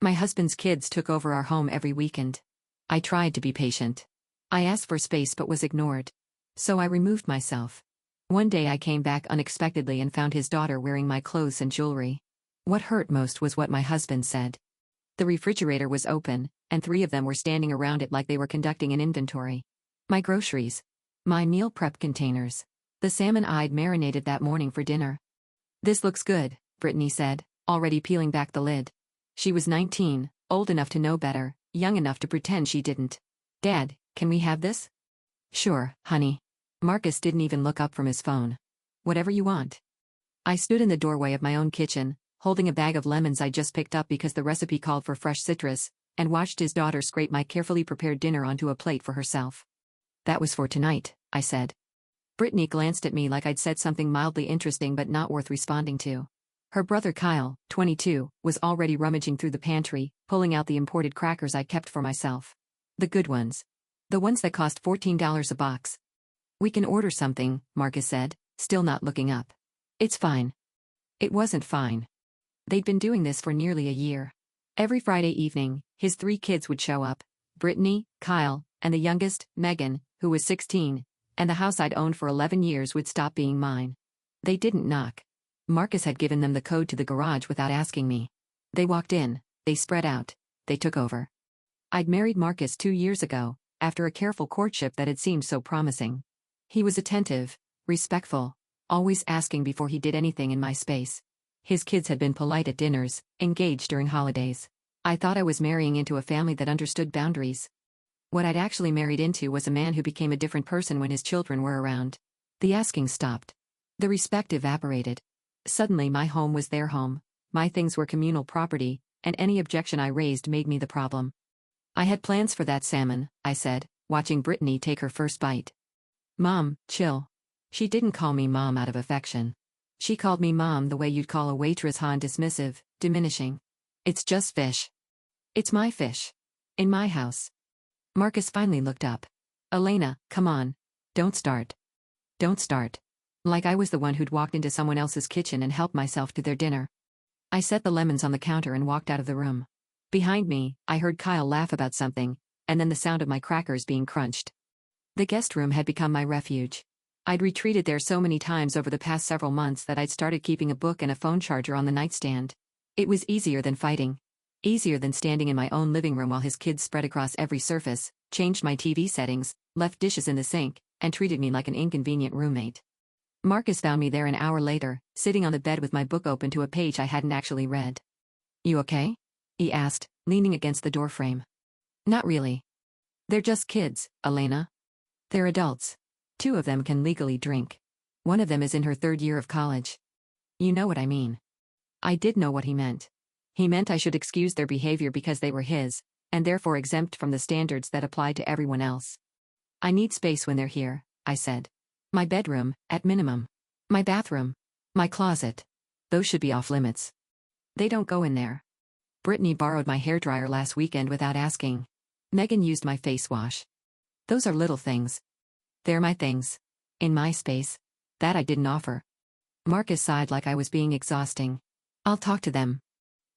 My husband's kids took over our home every weekend. I tried to be patient. I asked for space but was ignored. So I removed myself. One day I came back unexpectedly and found his daughter wearing my clothes and jewelry. What hurt most was what my husband said. The refrigerator was open, and 3 of them were standing around it like they were conducting an inventory. My groceries. My meal prep containers. The salmon I'd marinated that morning for dinner. "This looks good," Brittany said, already peeling back the lid. She was 19, old enough to know better, young enough to pretend she didn't. "Dad, can we have this?" "Sure, honey." Marcus didn't even look up from his phone. "Whatever you want." I stood in the doorway of my own kitchen, holding a bag of lemons I just picked up because the recipe called for fresh citrus, and watched his daughter scrape my carefully prepared dinner onto a plate for herself. "That was for tonight," I said. Brittany glanced at me like I'd said something mildly interesting but not worth responding to. Her brother Kyle, 22, was already rummaging through the pantry, pulling out the imported crackers I kept for myself. The good ones. The ones that cost $14 a box. "We can order something," Marcus said, still not looking up. "It's fine." It wasn't fine. They'd been doing this for nearly a year. Every Friday evening, his 3 kids would show up: Brittany, Kyle, and the youngest, Megan, who was 16, and the house I'd owned for 11 years would stop being mine. They didn't knock. Marcus had given them the code to the garage without asking me. They walked in, they spread out, they took over. I'd married Marcus 2 years ago, after a careful courtship that had seemed so promising. He was attentive, respectful, always asking before he did anything in my space. His kids had been polite at dinners, engaged during holidays. I thought I was marrying into a family that understood boundaries. What I'd actually married into was a man who became a different person when his children were around. The asking stopped. The respect evaporated. Suddenly my home was their home, my things were communal property, and any objection I raised made me the problem. "I had plans for that salmon," I said, watching Brittany take her first bite. "Mom, chill." She didn't call me Mom out of affection. She called me Mom the way you'd call a waitress, dismissive, diminishing. "It's just fish. It's my fish. In my house." Marcus finally looked up. "Elena, come on. Don't start. Don't start." Like I was the one who'd walked into someone else's kitchen and helped myself to their dinner. I set the lemons on the counter and walked out of the room. Behind me, I heard Kyle laugh about something, and then the sound of my crackers being crunched. The guest room had become my refuge. I'd retreated there so many times over the past several months that I'd started keeping a book and a phone charger on the nightstand. It was easier than fighting. Easier than standing in my own living room while his kids spread across every surface, changed my TV settings, left dishes in the sink, and treated me like an inconvenient roommate. Marcus found me there an hour later, sitting on the bed with my book open to a page I hadn't actually read. "You okay?" he asked, leaning against the doorframe. "Not really. They're just kids, Elena. They're adults. 2 of them can legally drink. One of them is in her 3rd year of college. You know what I mean." I did know what he meant. He meant I should excuse their behavior because they were his, and therefore exempt from the standards that applied to everyone else. "I need space when they're here," I said. "My bedroom, at minimum. My bathroom. My closet. Those should be off limits. They don't go in there." Brittany borrowed my hairdryer last weekend without asking. Megan used my face wash. Those are little things. They're my things. In my space. That I didn't offer. Marcus sighed like I was being exhausting. "I'll talk to them."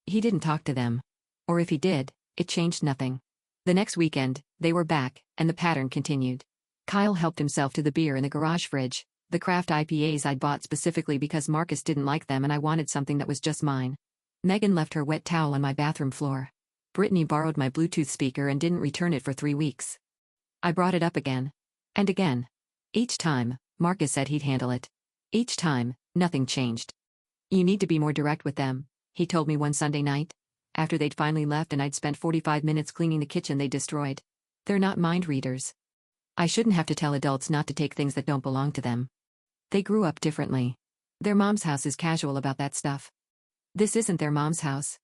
He didn't talk to them. Or if he did, it changed nothing. The next weekend, they were back, and the pattern continued. Kyle helped himself to the beer in the garage fridge, the craft IPAs I'd bought specifically because Marcus didn't like them and I wanted something that was just mine. Megan left her wet towel on my bathroom floor. Brittany borrowed my Bluetooth speaker and didn't return it for 3 weeks. I brought it up again. And again. Each time, Marcus said he'd handle it. Each time, nothing changed. "You need to be more direct with them," he told me one Sunday night, after they'd finally left and I'd spent 45 minutes cleaning the kitchen they destroyed. "They're not mind readers. I shouldn't have to tell adults not to take things that don't belong to them. They grew up differently. Their mom's house is casual about that stuff. This isn't their mom's house.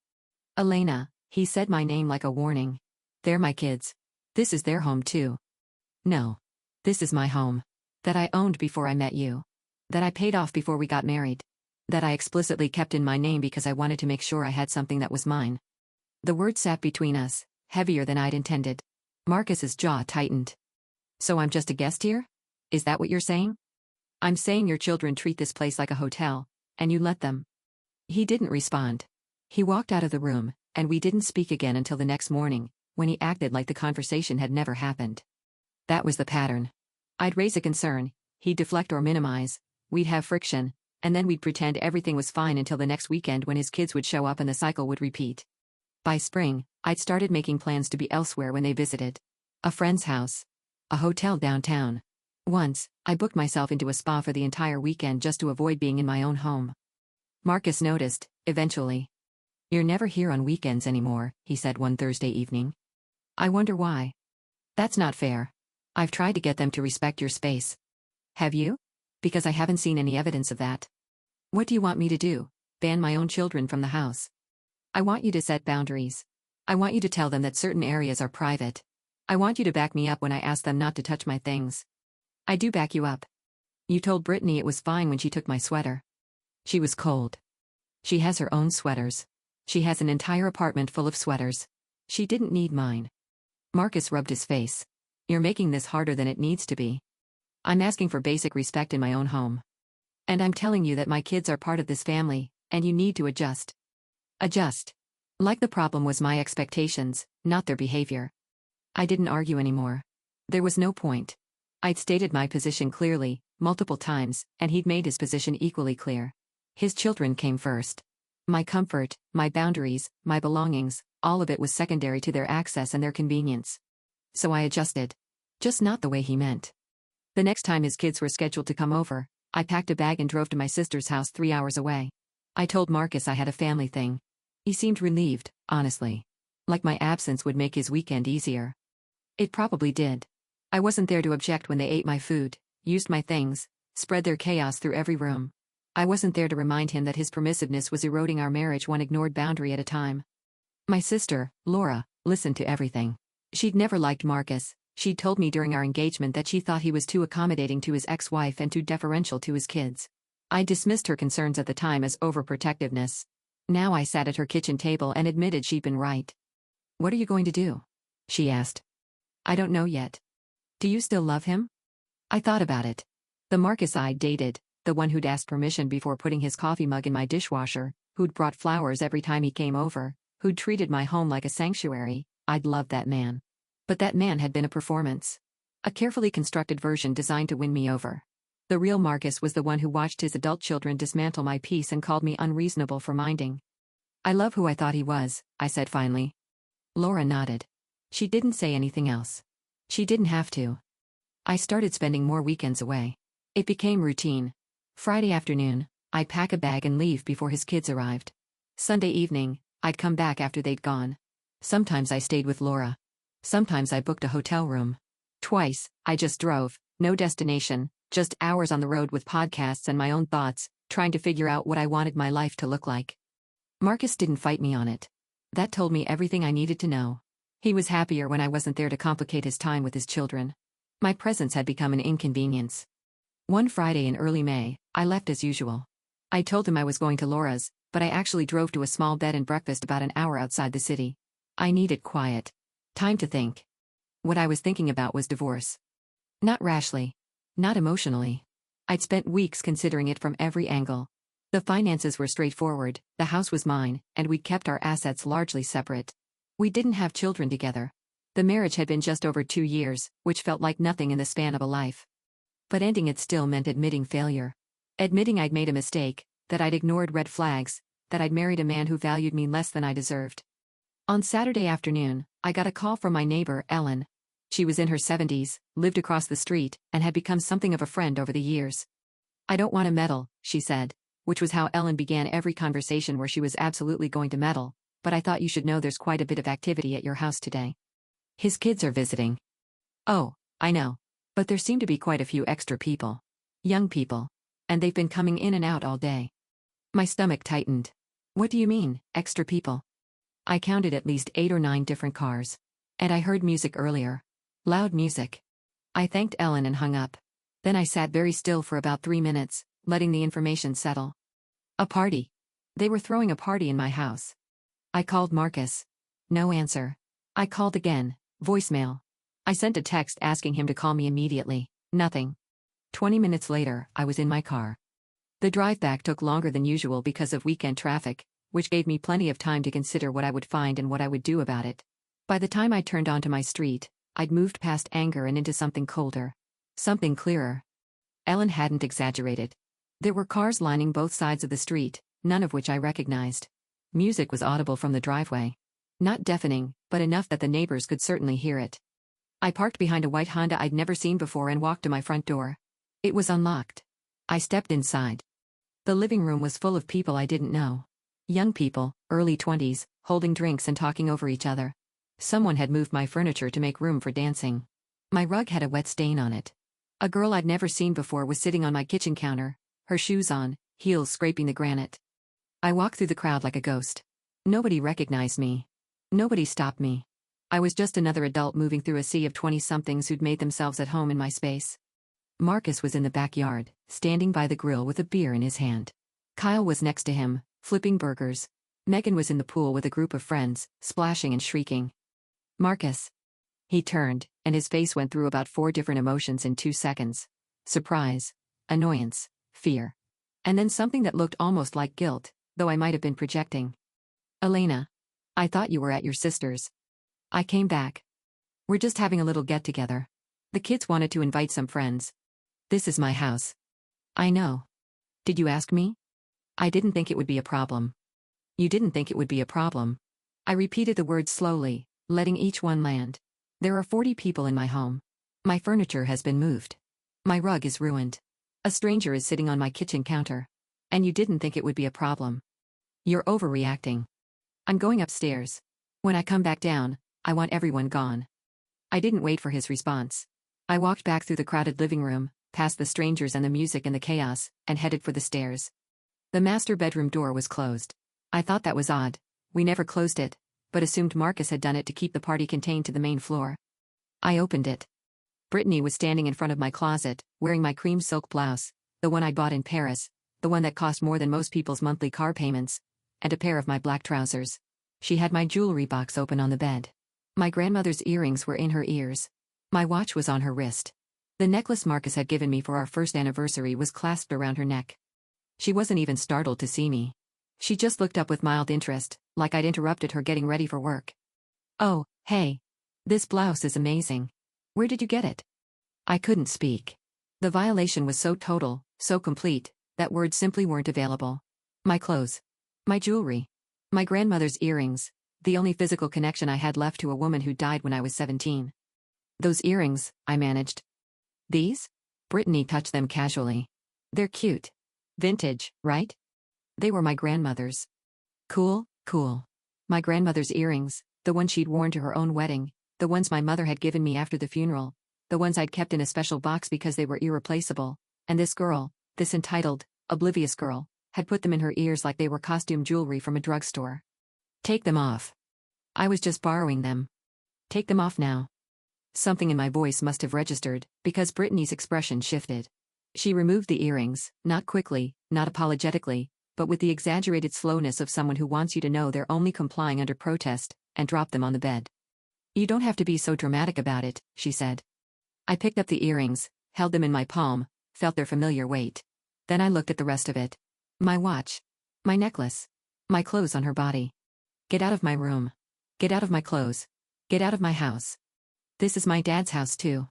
Elena," he said my name like a warning. "They're my kids. This is their home too. No. This is my home. That I owned before I met you. That I paid off before we got married. That I explicitly kept in my name because I wanted to make sure I had something that was mine." The word sat between us, heavier than I'd intended. Marcus's jaw tightened. "So I'm just a guest here? Is that what you're saying?" "I'm saying your children treat this place like a hotel, and you let them." He didn't respond. He walked out of the room, and we didn't speak again until the next morning, when he acted like the conversation had never happened. That was the pattern. I'd raise a concern, he'd deflect or minimize, we'd have friction, and then we'd pretend everything was fine until the next weekend when his kids would show up and the cycle would repeat. By spring, I'd started making plans to be elsewhere when they visited. A friend's house. A hotel downtown. Once, I booked myself into a spa for the entire weekend just to avoid being in my own home. Marcus noticed, eventually. "You're never here on weekends anymore," he said one Thursday evening. "I wonder why." "That's not fair. I've tried to get them to respect your space." "Have you?" "Because I haven't seen any evidence of that." "What do you want me to do? Ban my own children from the house?" "I want you to set boundaries. I want you to tell them that certain areas are private. I want you to back me up when I ask them not to touch my things." "I do back you up. You told Brittany it was fine when she took my sweater." "She was cold. She has her own sweaters. She has an entire apartment full of sweaters. She didn't need mine." Marcus rubbed his face. "You're making this harder than it needs to be. I'm asking for basic respect in my own home. And I'm telling you that my kids are part of this family, and you need to adjust." Adjust. Like the problem was my expectations, not their behavior. I didn't argue anymore. There was no point. I'd stated my position clearly, multiple times, and he'd made his position equally clear. His children came first. My comfort, my boundaries, my belongings, all of it was secondary to their access and their convenience. So I adjusted. Just not the way he meant. The next time his kids were scheduled to come over, I packed a bag and drove to my sister's house 3 hours away. I told Marcus I had a family thing. He seemed relieved, honestly. Like my absence would make his weekend easier. It probably did. I wasn't there to object when they ate my food, used my things, spread their chaos through every room. I wasn't there to remind him that his permissiveness was eroding our marriage one ignored boundary at a time. My sister, Laura, listened to everything. She'd never liked Marcus. She'd told me during our engagement that she thought he was too accommodating to his ex-wife and too deferential to his kids. I dismissed her concerns at the time as overprotectiveness. Now I sat at her kitchen table and admitted she'd been right. "What are you going to do?" she asked. "I don't know yet." "Do you still love him?" I thought about it. The Marcus I'd dated, the one who'd asked permission before putting his coffee mug in my dishwasher, who'd brought flowers every time he came over, who'd treated my home like a sanctuary, I'd loved that man. But that man had been a performance. A carefully constructed version designed to win me over. The real Marcus was the one who watched his adult children dismantle my peace and called me unreasonable for minding. "I love who I thought he was," I said finally. Laura nodded. She didn't say anything else. She didn't have to. I started spending more weekends away. It became routine. Friday afternoon, I'd pack a bag and leave before his kids arrived. Sunday evening, I'd come back after they'd gone. Sometimes I stayed with Laura. Sometimes I booked a hotel room. Twice, I just drove, no destination, just hours on the road with podcasts and my own thoughts, trying to figure out what I wanted my life to look like. Marcus didn't fight me on it. That told me everything I needed to know. He was happier when I wasn't there to complicate his time with his children. My presence had become an inconvenience. One Friday in early May, I left as usual. I told him I was going to Laura's, but I actually drove to a small bed and breakfast about an hour outside the city. I needed quiet. Time to think. What I was thinking about was divorce. Not rashly. Not emotionally. I'd spent weeks considering it from every angle. The finances were straightforward, the house was mine, and we'd kept our assets largely separate. We didn't have children together. The marriage had been just over 2 years, which felt like nothing in the span of a life. But ending it still meant admitting failure. Admitting I'd made a mistake, that I'd ignored red flags, that I'd married a man who valued me less than I deserved. On Saturday afternoon, I got a call from my neighbor, Ellen. She was in her 70s, lived across the street, and had become something of a friend over the years. "I don't want to meddle," she said, which was how Ellen began every conversation where she was absolutely going to meddle, "but I thought you should know there's quite a bit of activity at your house today. His kids are visiting." "Oh, I know. But there seem to be quite a few extra people. Young people. And they've been coming in and out all day." My stomach tightened. "What do you mean, extra people?" I counted at least 8 or 9 different cars. And I heard music earlier. Loud music. I thanked Ellen and hung up. Then I sat very still for about 3 minutes, letting the information settle. A party. They were throwing a party in my house. I called Marcus. No answer. I called again, voicemail. I sent a text asking him to call me immediately. Nothing. 20 minutes later, I was in my car. The drive back took longer than usual because of weekend traffic, which gave me plenty of time to consider what I would find and what I would do about it. By the time I turned onto my street, I'd moved past anger and into something colder. Something clearer. Ellen hadn't exaggerated. There were cars lining both sides of the street, none of which I recognized. Music was audible from the driveway. Not deafening, but enough that the neighbors could certainly hear it. I parked behind a white Honda I'd never seen before and walked to my front door. It was unlocked. I stepped inside. The living room was full of people I didn't know. Young people, early 20s, holding drinks and talking over each other. Someone had moved my furniture to make room for dancing. My rug had a wet stain on it. A girl I'd never seen before was sitting on my kitchen counter, her shoes on, heels scraping the granite. I walked through the crowd like a ghost. Nobody recognized me. Nobody stopped me. I was just another adult moving through a sea of 20-somethings who'd made themselves at home in my space. Marcus was in the backyard, standing by the grill with a beer in his hand. Kyle was next to him, flipping burgers. Megan was in the pool with a group of friends, splashing and shrieking. Marcus. He turned, and his face went through about 4 different emotions in 2 seconds. Surprise, annoyance, fear. And then something that looked almost like guilt, though I might have been projecting. Elena. I thought you were at your sister's. I came back. We're just having a little get-together. The kids wanted to invite some friends. This is my house. I know. Did you ask me? I didn't think it would be a problem. You didn't think it would be a problem. I repeated the words slowly, letting each one land. There are 40 people in my home. My furniture has been moved. My rug is ruined. A stranger is sitting on my kitchen counter. And you didn't think it would be a problem. You're overreacting. I'm going upstairs. When I come back down, I want everyone gone. I didn't wait for his response. I walked back through the crowded living room, past the strangers and the music and the chaos, and headed for the stairs. The master bedroom door was closed. I thought that was odd. We never closed it, but assumed Marcus had done it to keep the party contained to the main floor. I opened it. Brittany was standing in front of my closet, wearing my cream silk blouse, the one I bought in Paris, the one that cost more than most people's monthly car payments, and a pair of my black trousers. She had my jewelry box open on the bed. My grandmother's earrings were in her ears. My watch was on her wrist. The necklace Marcus had given me for our first anniversary was clasped around her neck. She wasn't even startled to see me. She just looked up with mild interest, like I'd interrupted her getting ready for work. Oh, hey. This blouse is amazing. Where did you get it? I couldn't speak. The violation was so total, so complete, that words simply weren't available. My clothes. My jewelry. My grandmother's earrings, the only physical connection I had left to a woman who died when I was 17. Those earrings, I managed. These? Brittany touched them casually. They're cute. Vintage, right? They were my grandmother's. Cool, cool. My grandmother's earrings, the ones she'd worn to her own wedding, the ones my mother had given me after the funeral, the ones I'd kept in a special box because they were irreplaceable, and this girl, this entitled, oblivious girl, had put them in her ears like they were costume jewelry from a drugstore. Take them off. I was just borrowing them. Take them off now. Something in my voice must have registered, because Brittany's expression shifted. She removed the earrings, not quickly, not apologetically, but with the exaggerated slowness of someone who wants you to know they're only complying under protest, and dropped them on the bed. You don't have to be so dramatic about it, she said. I picked up the earrings, held them in my palm, felt their familiar weight. Then I looked at the rest of it. My watch. My necklace. My clothes on her body. Get out of my room. Get out of my clothes. Get out of my house. This is my dad's house too.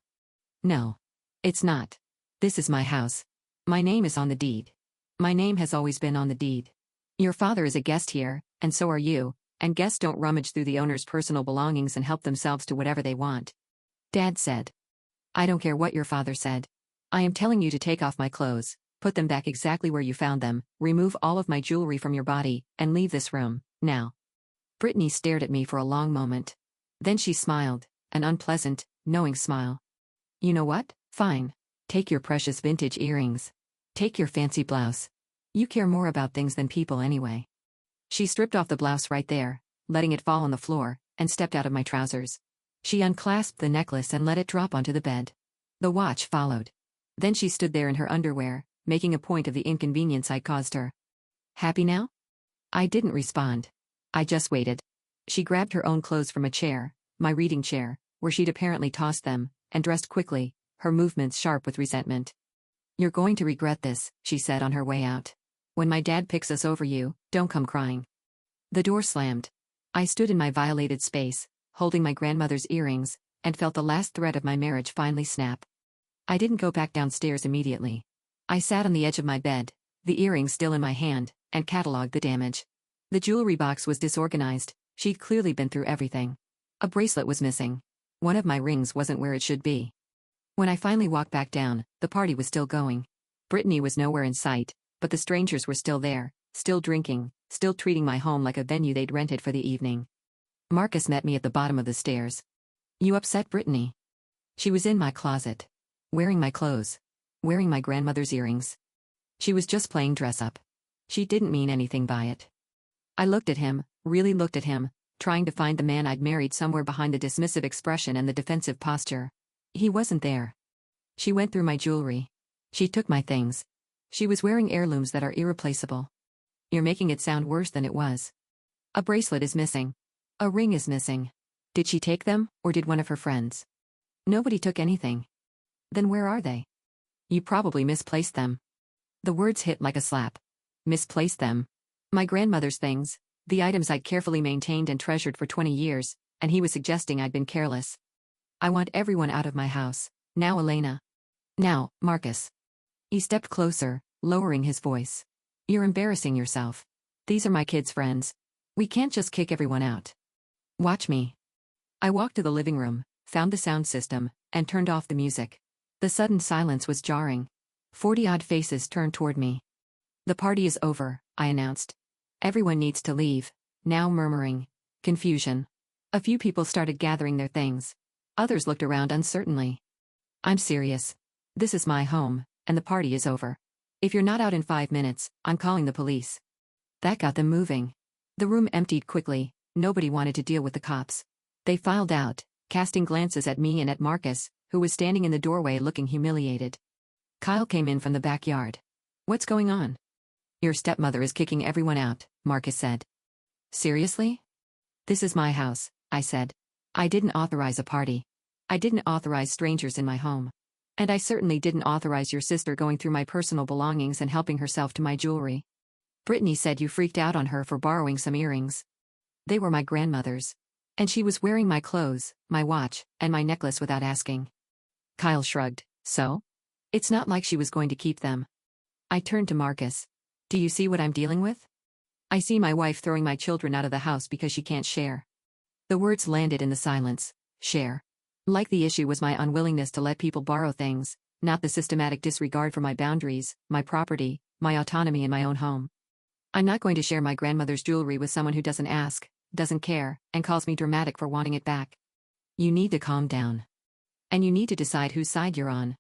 No. It's not. This is my house. My name is on the deed. My name has always been on the deed. Your father is a guest here, and so are you, and guests don't rummage through the owner's personal belongings and help themselves to whatever they want. Dad said. I don't care what your father said. I am telling you to take off my clothes, put them back exactly where you found them, remove all of my jewelry from your body, and leave this room, now. Brittany stared at me for a long moment. Then she smiled, an unpleasant, knowing smile. You know what? Fine. Take your precious vintage earrings. Take your fancy blouse. You care more about things than people anyway. She stripped off the blouse right there, letting it fall on the floor, and stepped out of my trousers. She unclasped the necklace and let it drop onto the bed. The watch followed. Then she stood there in her underwear, making a point of the inconvenience I'd caused her. Happy now? I didn't respond. I just waited. She grabbed her own clothes from a chair, my reading chair, where she'd apparently tossed them, and dressed quickly, her movements sharp with resentment. You're going to regret this, she said on her way out. When my dad picks us over you, don't come crying. The door slammed. I stood in my violated space, holding my grandmother's earrings, and felt the last thread of my marriage finally snap. I didn't go back downstairs immediately. I sat on the edge of my bed, the earrings still in my hand, and cataloged the damage. The jewelry box was disorganized. She'd clearly been through everything. A bracelet was missing. One of my rings wasn't where it should be. When I finally walked back down, the party was still going. Brittany was nowhere in sight, but the strangers were still there, still drinking, still treating my home like a venue they'd rented for the evening. Marcus met me at the bottom of the stairs. "You upset Brittany?" She was in my closet. Wearing my clothes. Wearing my grandmother's earrings. She was just playing dress up. She didn't mean anything by it. I looked at him, really looked at him, trying to find the man I'd married somewhere behind the dismissive expression and the defensive posture. He wasn't there. She went through my jewelry. She took my things. She was wearing heirlooms that are irreplaceable. You're making it sound worse than it was. A bracelet is missing. A ring is missing. Did she take them, or did one of her friends? Nobody took anything. Then where are they? You probably misplaced them. The words hit like a slap. Misplaced them. My grandmother's things, the items I'd carefully maintained and treasured for 20 years, and he was suggesting I'd been careless. I want everyone out of my house. Now, Elena. Now, Marcus. He stepped closer, lowering his voice. You're embarrassing yourself. These are my kids' friends. We can't just kick everyone out. Watch me. I walked to the living room, found the sound system, and turned off the music. The sudden silence was jarring. 40-odd faces turned toward me. The party is over, I announced. Everyone needs to leave. Now murmuring. Confusion. A few people started gathering their things. Others looked around uncertainly. I'm serious. This is my home, and the party is over. If you're not out in 5 minutes, I'm calling the police. That got them moving. The room emptied quickly. Nobody wanted to deal with the cops. They filed out, casting glances at me and at Marcus, who was standing in the doorway looking humiliated. Kyle came in from the backyard. What's going on? Your stepmother is kicking everyone out, Marcus said. Seriously? This is my house, I said. I didn't authorize a party. I didn't authorize strangers in my home. And I certainly didn't authorize your sister going through my personal belongings and helping herself to my jewelry. Brittany said you freaked out on her for borrowing some earrings. They were my grandmother's. And she was wearing my clothes, my watch, and my necklace without asking. Kyle shrugged. So? It's not like she was going to keep them. I turned to Marcus. Do you see what I'm dealing with? I see my wife throwing my children out of the house because she can't share. The words landed in the silence. Share. Like the issue was my unwillingness to let people borrow things, not the systematic disregard for my boundaries, my property, my autonomy in my own home. I'm not going to share my grandmother's jewelry with someone who doesn't ask, doesn't care, and calls me dramatic for wanting it back. You need to calm down. And you need to decide whose side you're on.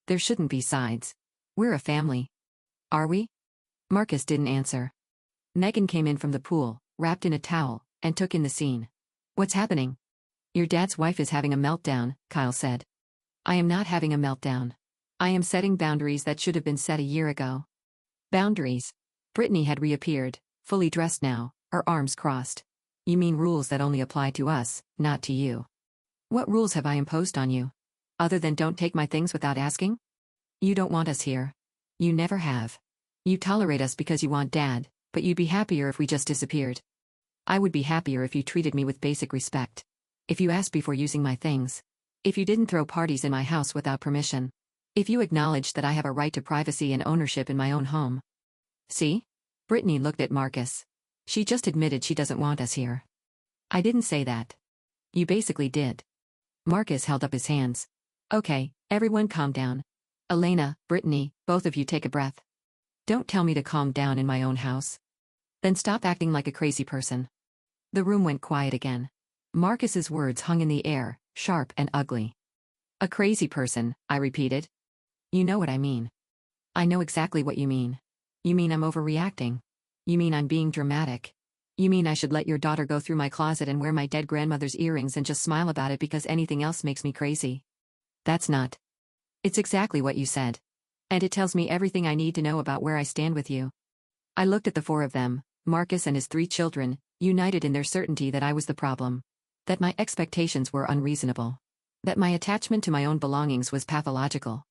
There shouldn't be sides. We're a family. Are we? Marcus didn't answer. Megan came in from the pool, wrapped in a towel, and took in the scene. What's happening? Your dad's wife is having a meltdown, Kyle said. I am not having a meltdown. I am setting boundaries that should have been set a year ago. Boundaries. Brittany had reappeared, fully dressed now, her arms crossed. You mean rules that only apply to us, not to you. What rules have I imposed on you? Other than don't take my things without asking? You don't want us here. You never have. You tolerate us because you want Dad, but you'd be happier if we just disappeared. I would be happier if you treated me with basic respect. If you asked before using my things. If you didn't throw parties in my house without permission. If you acknowledged that I have a right to privacy and ownership in my own home. See? Brittany looked at Marcus. She just admitted she doesn't want us here. I didn't say that. You basically did. Marcus held up his hands. Okay, everyone calm down. Elena, Brittany, both of you take a breath. Don't tell me to calm down in my own house. Then stop acting like a crazy person. The room went quiet again. Marcus's words hung in the air, sharp and ugly. A crazy person, I repeated. You know what I mean. I know exactly what you mean. You mean I'm overreacting. You mean I'm being dramatic. You mean I should let your daughter go through my closet and wear my dead grandmother's earrings and just smile about it because anything else makes me crazy. That's not. It's exactly what you said. And it tells me everything I need to know about where I stand with you. I looked at the four of them, Marcus and his 3 children, united in their certainty that I was the problem. That my expectations were unreasonable. That my attachment to my own belongings was pathological.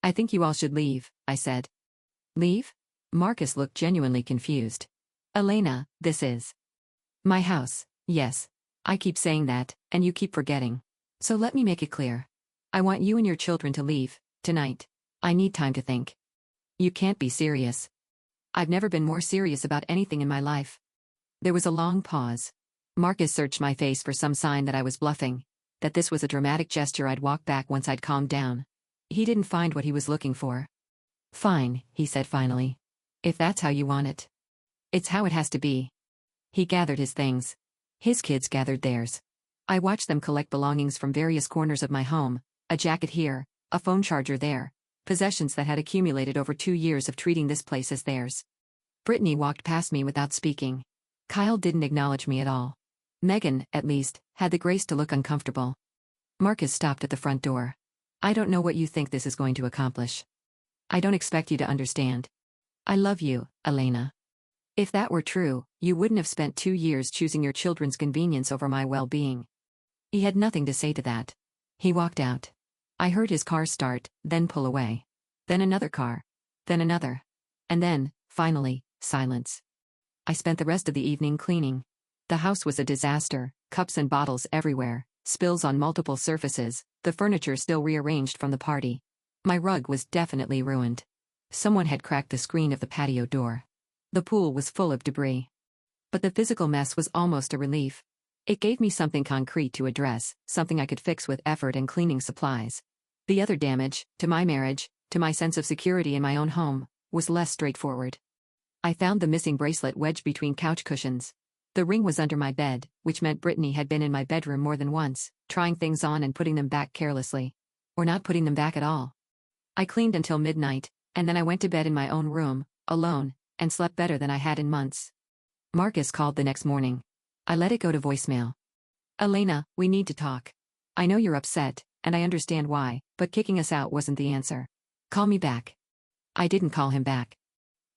I think you all should leave, I said. Leave? Marcus looked genuinely confused. Elena, this is. My house, yes. I keep saying that, and you keep forgetting. So let me make it clear. I want you and your children to leave, tonight. I need time to think. You can't be serious. I've never been more serious about anything in my life. There was a long pause. Marcus searched my face for some sign that I was bluffing, that this was a dramatic gesture I'd walk back once I'd calmed down. He didn't find what he was looking for. Fine, he said finally. If that's how you want it. It's how it has to be. He gathered his things. His kids gathered theirs. I watched them collect belongings from various corners of my home, a jacket here, a phone charger there, possessions that had accumulated over 2 years of treating this place as theirs. Brittany walked past me without speaking. Kyle didn't acknowledge me at all. Megan, at least, had the grace to look uncomfortable. Marcus stopped at the front door. I don't know what you think this is going to accomplish. I don't expect you to understand. I love you, Elena. If that were true, you wouldn't have spent 2 years choosing your children's convenience over my well-being. He had nothing to say to that. He walked out. I heard his car start, then pull away. Then another car. Then another. And then, finally, silence. I spent the rest of the evening cleaning. The house was a disaster, cups and bottles everywhere, spills on multiple surfaces, the furniture still rearranged from the party. My rug was definitely ruined. Someone had cracked the screen of the patio door. The pool was full of debris. But the physical mess was almost a relief. It gave me something concrete to address, something I could fix with effort and cleaning supplies. The other damage, to my marriage, to my sense of security in my own home, was less straightforward. I found the missing bracelet wedged between couch cushions. The ring was under my bed, which meant Brittany had been in my bedroom more than once, trying things on and putting them back carelessly. Or not putting them back at all. I cleaned until midnight, and then I went to bed in my own room, alone, and slept better than I had in months. Marcus called the next morning. I let it go to voicemail. Elena, we need to talk. I know you're upset, and I understand why, but kicking us out wasn't the answer. Call me back. I didn't call him back.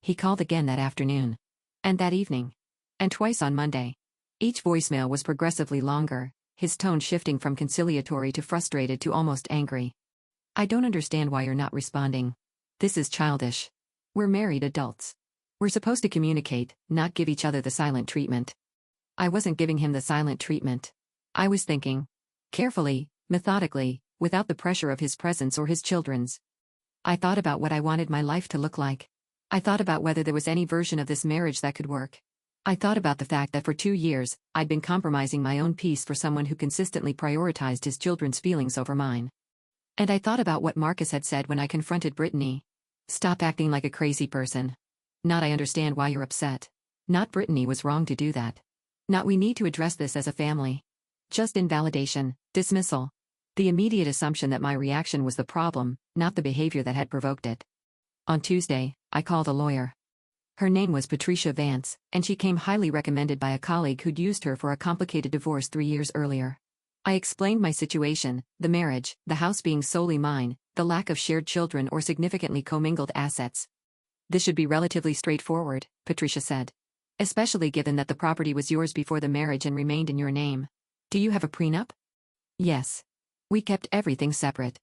He called again that afternoon. And that evening. And twice on Monday. Each voicemail was progressively longer, his tone shifting from conciliatory to frustrated to almost angry. I don't understand why you're not responding. This is childish. We're married adults. We're supposed to communicate, not give each other the silent treatment. I wasn't giving him the silent treatment. I was thinking. Carefully, methodically, without the pressure of his presence or his children's. I thought about what I wanted my life to look like. I thought about whether there was any version of this marriage that could work. I thought about the fact that for 2 years, I'd been compromising my own peace for someone who consistently prioritized his children's feelings over mine. And I thought about what Marcus had said when I confronted Brittany. Stop acting like a crazy person. Not I understand why you're upset. Not Brittany was wrong to do that. Not we need to address this as a family. Just invalidation, dismissal. The immediate assumption that my reaction was the problem, not the behavior that had provoked it. On Tuesday, I called a lawyer. Her name was Patricia Vance, and she came highly recommended by a colleague who'd used her for a complicated divorce 3 years earlier. I explained my situation, the marriage, the house being solely mine, the lack of shared children or significantly commingled assets. This should be relatively straightforward, Patricia said. Especially given that the property was yours before the marriage and remained in your name. Do you have a prenup? Yes. We kept everything separate.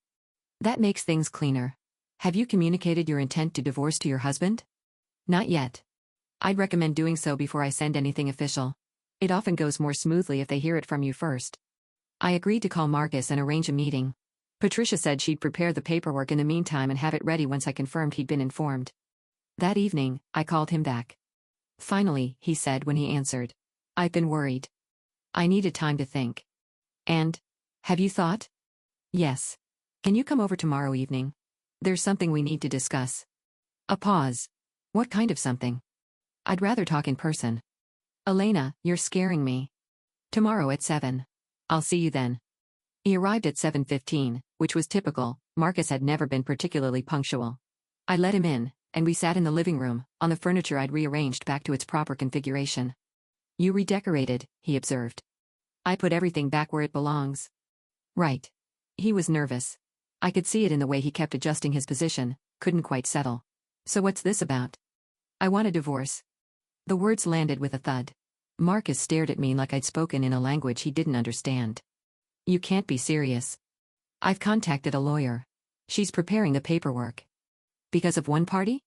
That makes things cleaner. Have you communicated your intent to divorce to your husband? Not yet. I'd recommend doing so before I send anything official. It often goes more smoothly if they hear it from you first. I agreed to call Marcus and arrange a meeting. Patricia said she'd prepare the paperwork in the meantime and have it ready once I confirmed he'd been informed. That evening, I called him back. Finally, he said when he answered. I've been worried. I needed time to think. And? Have you thought? Yes. Can you come over tomorrow evening? There's something we need to discuss. A pause. What kind of something? I'd rather talk in person. Elena, you're scaring me. Tomorrow at 7. I'll see you then. He arrived at 7:15, which was typical. Marcus had never been particularly punctual. I let him in, and we sat in the living room, on the furniture I'd rearranged back to its proper configuration. You redecorated, he observed. I put everything back where it belongs. Right. He was nervous. I could see it in the way he kept adjusting his position, couldn't quite settle. So what's this about? I want a divorce. The words landed with a thud. Marcus stared at me like I'd spoken in a language he didn't understand. You can't be serious. I've contacted a lawyer. She's preparing the paperwork. Because of one party?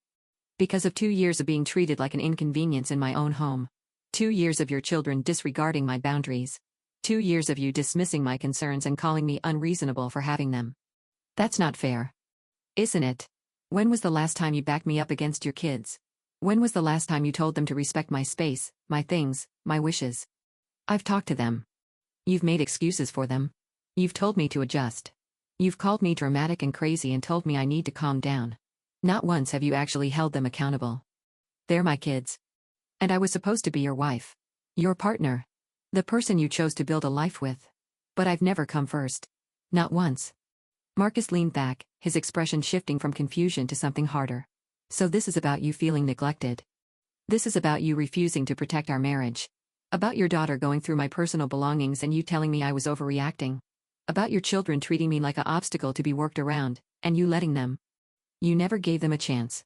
Because of 2 years of being treated like an inconvenience in my own home. 2 years of your children disregarding my boundaries. 2 years of you dismissing my concerns and calling me unreasonable for having them. That's not fair. Isn't it? When was the last time you backed me up against your kids? When was the last time you told them to respect my space, my things, my wishes? I've talked to them. You've made excuses for them. You've told me to adjust. You've called me dramatic and crazy and told me I need to calm down. Not once have you actually held them accountable. They're my kids. And I was supposed to be your wife. Your partner. The person you chose to build a life with. But I've never come first. Not once. Marcus leaned back, his expression shifting from confusion to something harder. So this is about you feeling neglected. This is about you refusing to protect our marriage. About your daughter going through my personal belongings and you telling me I was overreacting. About your children treating me like an obstacle to be worked around, and you letting them. You never gave them a chance.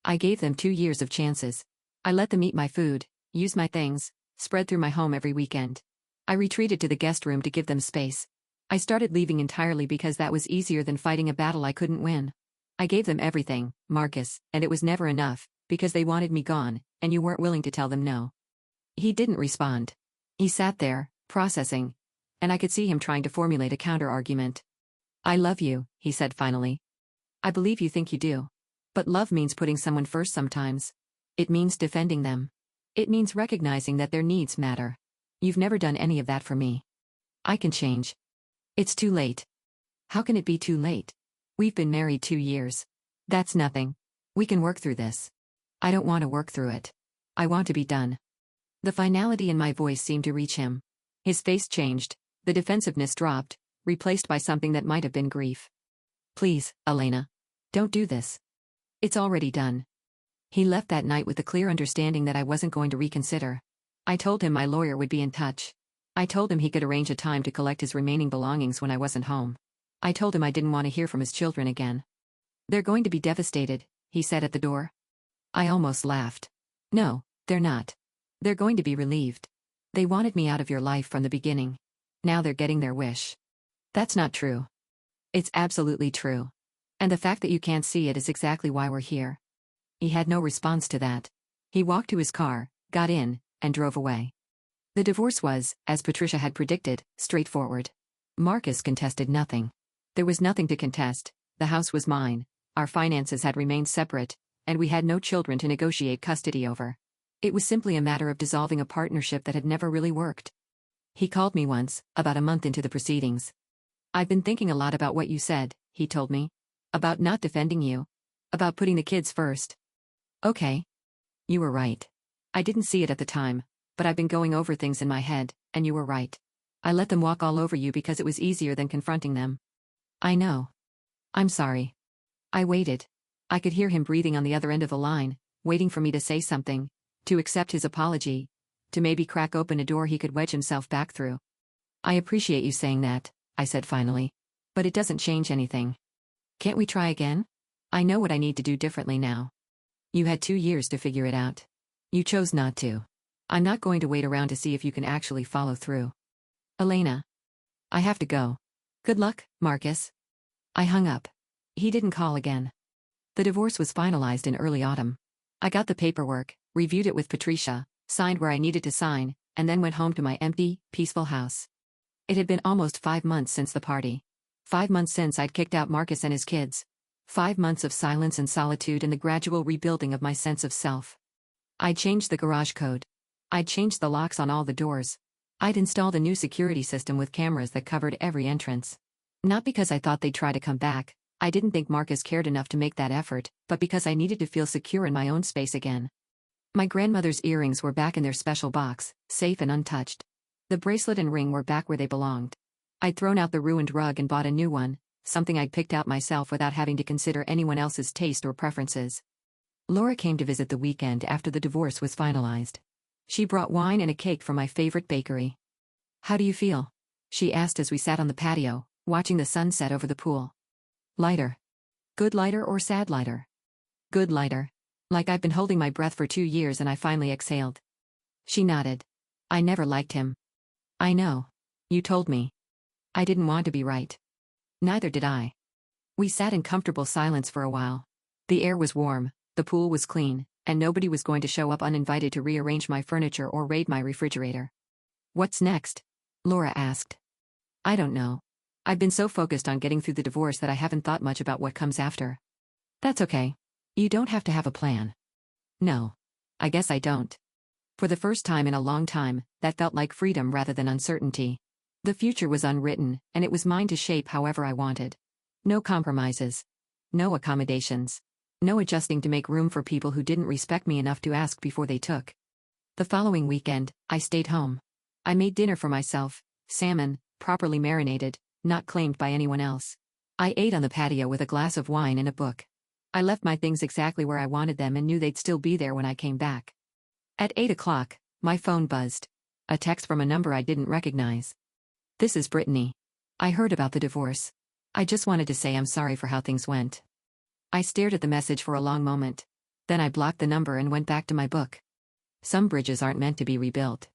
I gave them 2 years of chances. I let them eat my food, use my things, spread through my home every weekend. I retreated to the guest room to give them space. I started leaving entirely because that was easier than fighting a battle I couldn't win. I gave them everything, Marcus, and it was never enough, because they wanted me gone, and you weren't willing to tell them no. He didn't respond. He sat there, processing, and I could see him trying to formulate a counter-argument. I love you, he said finally. I believe you think you do. But love means putting someone first sometimes. It means defending them. It means recognizing that their needs matter. You've never done any of that for me. I can change. It's too late. How can it be too late? We've been married 2 years. That's nothing. We can work through this. I don't want to work through it. I want to be done. The finality in my voice seemed to reach him. His face changed, the defensiveness dropped, replaced by something that might have been grief. Please, Elena. Don't do this. It's already done. He left that night with the clear understanding that I wasn't going to reconsider. I told him my lawyer would be in touch. I told him he could arrange a time to collect his remaining belongings when I wasn't home. I told him I didn't want to hear from his children again. They're going to be devastated, he said at the door. I almost laughed. No, they're not. They're going to be relieved. They wanted me out of your life from the beginning. Now they're getting their wish. That's not true. It's absolutely true. And the fact that you can't see it is exactly why we're here. He had no response to that. He walked to his car, got in, and drove away. The divorce was, as Patricia had predicted, straightforward. Marcus contested nothing. There was nothing to contest. The house was mine, our finances had remained separate, and we had no children to negotiate custody over. It was simply a matter of dissolving a partnership that had never really worked. He called me once, about a month into the proceedings. I've been thinking a lot about what you said, he told me. About not defending you. About putting the kids first. Okay. You were right. I didn't see it at the time, but I've been going over things in my head, and you were right. I let them walk all over you because it was easier than confronting them. I know. I'm sorry. I waited. I could hear him breathing on the other end of the line, waiting for me to say something, to accept his apology, to maybe crack open a door he could wedge himself back through. I appreciate you saying that, I said finally. But it doesn't change anything. Can't we try again? I know what I need to do differently now. You had 2 years to figure it out. You chose not to. I'm not going to wait around to see if you can actually follow through. Elena. I have to go. Good luck, Marcus. I hung up. He didn't call again. The divorce was finalized in early autumn. I got the paperwork, reviewed it with Patricia, signed where I needed to sign, and then went home to my empty, peaceful house. It had been almost 5 months since the party. 5 months since I'd kicked out Marcus and his kids. 5 months of silence and solitude and the gradual rebuilding of my sense of self. I'd changed the garage code. I'd changed the locks on all the doors. I'd installed a new security system with cameras that covered every entrance. Not because I thought they'd try to come back, I didn't think Marcus cared enough to make that effort, but because I needed to feel secure in my own space again. My grandmother's earrings were back in their special box, safe and untouched. The bracelet and ring were back where they belonged. I'd thrown out the ruined rug and bought a new one, something I'd picked out myself without having to consider anyone else's taste or preferences. Laura came to visit the weekend after the divorce was finalized. She brought wine and a cake from my favorite bakery. How do you feel? She asked as we sat on the patio, watching the sunset over the pool. Lighter. Good lighter or sad lighter? Good lighter. Like I've been holding my breath for 2 years and I finally exhaled. She nodded. I never liked him. I know. You told me. I didn't want to be right. Neither did I. We sat in comfortable silence for a while. The air was warm, the pool was clean, And nobody was going to show up uninvited to rearrange my furniture or raid my refrigerator. What's next? Laura asked. I don't know. I've been so focused on getting through the divorce that I haven't thought much about what comes after. That's okay. You don't have to have a plan. No. I guess I don't. For the first time in a long time, that felt like freedom rather than uncertainty. The future was unwritten, and it was mine to shape however I wanted. No compromises. No accommodations. No adjusting to make room for people who didn't respect me enough to ask before they took. The following weekend, I stayed home. I made dinner for myself, salmon, properly marinated, not claimed by anyone else. I ate on the patio with a glass of wine and a book. I left my things exactly where I wanted them and knew they'd still be there when I came back. At 8 o'clock, my phone buzzed. A text from a number I didn't recognize. This is Brittany. I heard about the divorce. I just wanted to say I'm sorry for how things went. I stared at the message for a long moment. Then I blocked the number and went back to my book. Some bridges aren't meant to be rebuilt.